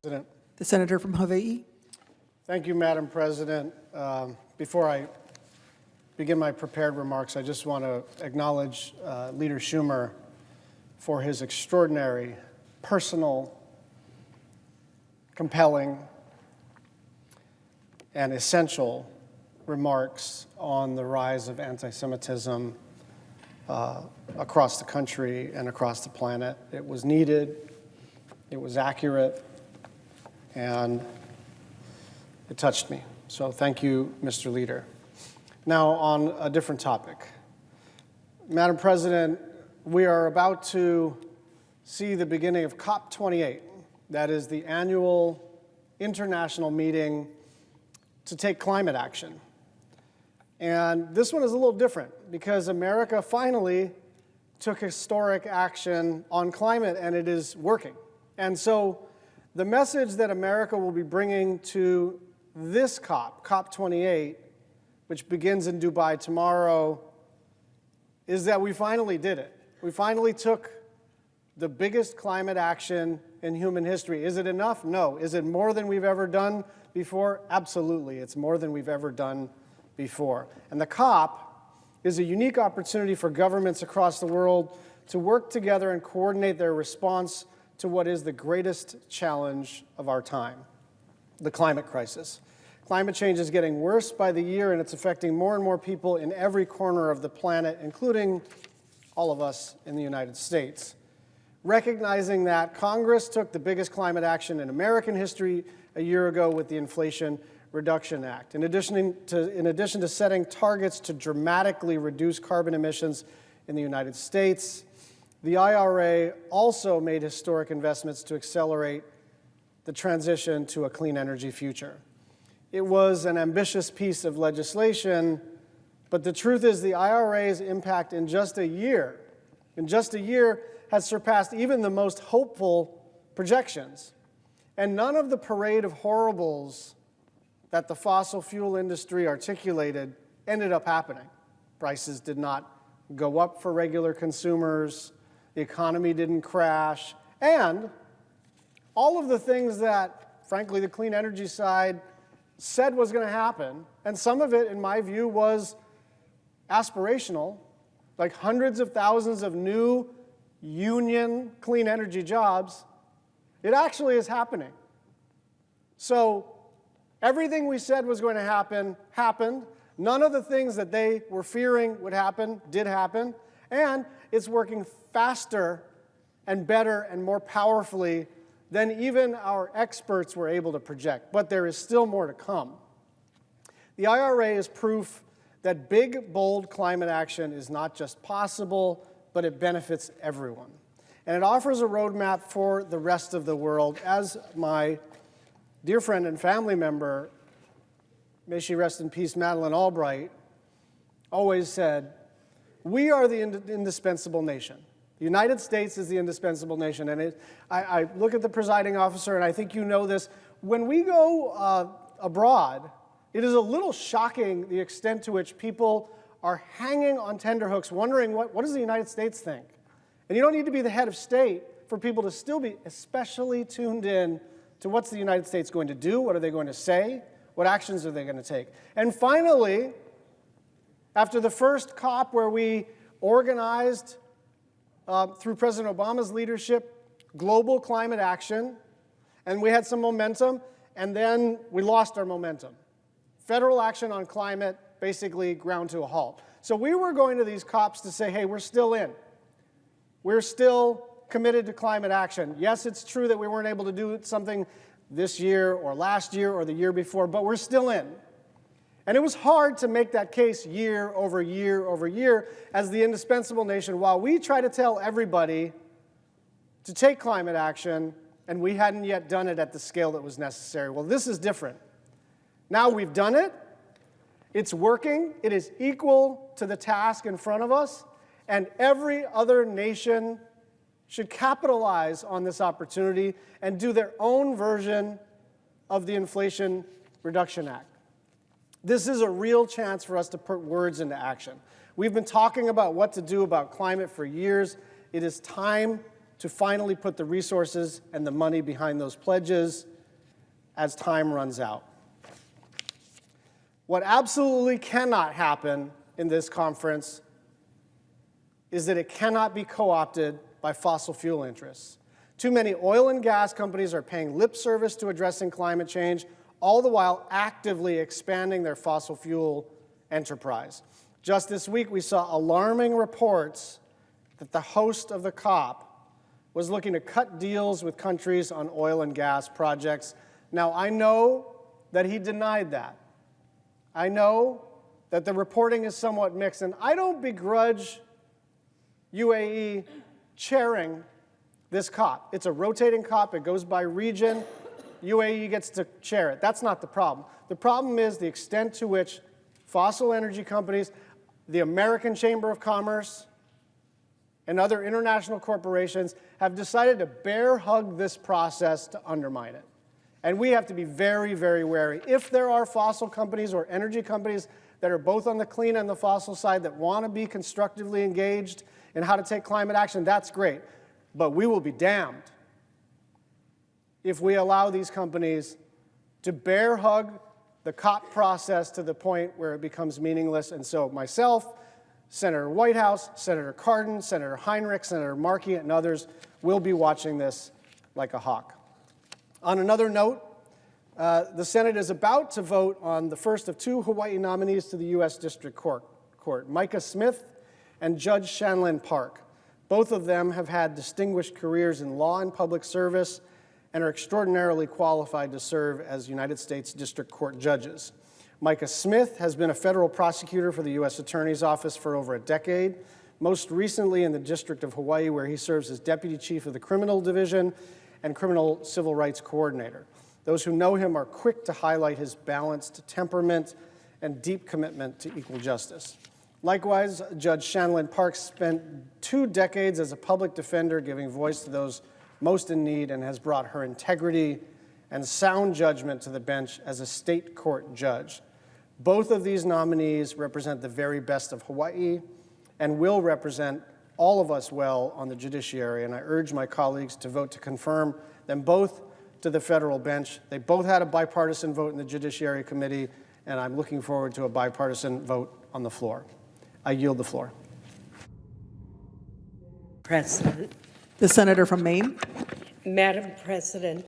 President. The senator from Hawaii. Thank you, Madam President. Before I begin my prepared remarks, I just want to acknowledge Leader Schumer for his extraordinary, personal, compelling, and essential remarks on the rise of anti-Semitism across the country and across the planet. It was needed, it was accurate, and it touched me. So thank you, Mr. Leader. Now on a different topic. Madam President, we are about to see the beginning of COP28. That is the annual international meeting to take climate action. And this one is a little different because America finally took historic action on climate, and it is working. And so the message that America will be bringing to this COP, COP28, which begins in Dubai tomorrow, is that we finally did it. We finally took the biggest climate action in human history. Is it enough? No. Is it more than we've ever done before? Absolutely. It's more than we've ever done before. And the COP is a unique opportunity for governments across the world to work together and coordinate their response to what is the greatest challenge of our time, the climate crisis. Climate change is getting worse by the year, and it's affecting more and more people in every corner of the planet, including all of us in the United States. Recognizing that, Congress took the biggest climate action in American history a year ago with the Inflation Reduction Act. In addition to setting targets to dramatically reduce carbon emissions in the United States, the IRA also made historic investments to accelerate the transition to a clean energy future. It was an ambitious piece of legislation, but the truth is the IRA's impact in just a year has surpassed even the most hopeful projections. And none of the parade of horribles that the fossil fuel industry articulated ended up happening. Prices did not go up for regular consumers, the economy didn't crash, and all of the things that, frankly, the clean energy side said was going to happen, and some of it, in my view, was aspirational, like hundreds of thousands of new union clean energy jobs, it actually is happening. So everything we said was going to happen, happened. None of the things that they were fearing would happen, did happen. And it's working faster and better and more powerfully than even our experts were able to project. But there is still more to come. The IRA is proof that big, bold climate action is not just possible, but it benefits everyone. And it offers a roadmap for the rest of the world. As my dear friend and family member, may she rest in peace, Madeleine Albright, always said, we are the indispensable nation. The United States is the indispensable nation. And I look at the presiding officer, and I think you know this. When we go abroad, it is a little shocking the extent to which people are hanging on tenterhooks, wondering what does the United States think? And you don't need to be the head of state for people to still be especially tuned in to what's the United States going to do, what are they going to say, what actions are they going to take. And finally, after the first COP where we organized, through President Obama's leadership, global climate action, and we had some momentum, and then we lost our momentum. Federal action on climate basically ground to a halt. So we were going to these COPs to say, hey, we're still in. We're still committed to climate action. Yes, it's true that we weren't able to do something this year or last year or the year before, but we're still in. And it was hard to make that case year over year over year as the indispensable nation while we try to tell everybody to take climate action, and we hadn't yet done it at the scale that was necessary. Well, this is different. Now we've done it. It's working. It is equal to the task in front of us, and every other nation should capitalize on this opportunity and do their own version of the Inflation Reduction Act. This is a real chance for us to put words into action. We've been talking about what to do about climate for years. It is time to finally put the resources and the money behind those pledges. as time runs out. What absolutely cannot happen in this conference is that it cannot be co-opted by fossil fuel interests. Too many oil and gas companies are paying lip service to addressing climate change, all the while actively expanding their fossil fuel enterprise. Just this week, we saw alarming reports that the host of the COP was looking to cut deals with countries on oil and gas projects. Now, I know that he denied that. I know that the reporting is somewhat mixed, and I don't begrudge UAE chairing this COP. It's a rotating COP. It goes by region. UAE gets to chair it. That's not the problem. The problem is the extent to which fossil energy companies, the American Chamber of Commerce, and other international corporations have decided to bear hug this process to undermine it. And we have to be very, very wary. If there are fossil companies or energy companies that are both on the clean and the fossil side that want to be constructively engaged in how to take climate action, that's great. But we will be damned if we allow these companies to bear hug the COP process to the point where it becomes meaningless. And so myself, Senator Whitehouse, Senator Cardin, Senator Heinrich, Senator Markey, and others will be watching this like a hawk. On another note, the Senate is about to vote on the first of two Hawaii nominees to the U.S. District Court, Micah Smith and Judge Shanlin Park. Both of them have had distinguished careers in law and public service and are extraordinarily qualified to serve as United States District Court judges. Micah Smith has been a federal prosecutor for the U.S. Attorney's Office for over a decade, most recently in the District of Hawaii, where he serves as Deputy Chief of the Criminal Division and Criminal Civil Rights Coordinator. Those who know him are quick to highlight his balanced temperament and deep commitment to equal justice. Likewise, Judge Shanlin Park spent 2 decades as a public defender giving voice to those most in need and has brought her integrity and sound judgment to the bench as a state court judge. Both of these nominees represent the very best of Hawaii and will represent all of us well on the judiciary, and I urge my colleagues to vote to confirm them both to the federal bench. They both had a bipartisan vote in the Judiciary Committee, and I'm looking forward to a bipartisan vote on the floor. I yield the floor. President. The senator from Maine. Madam President,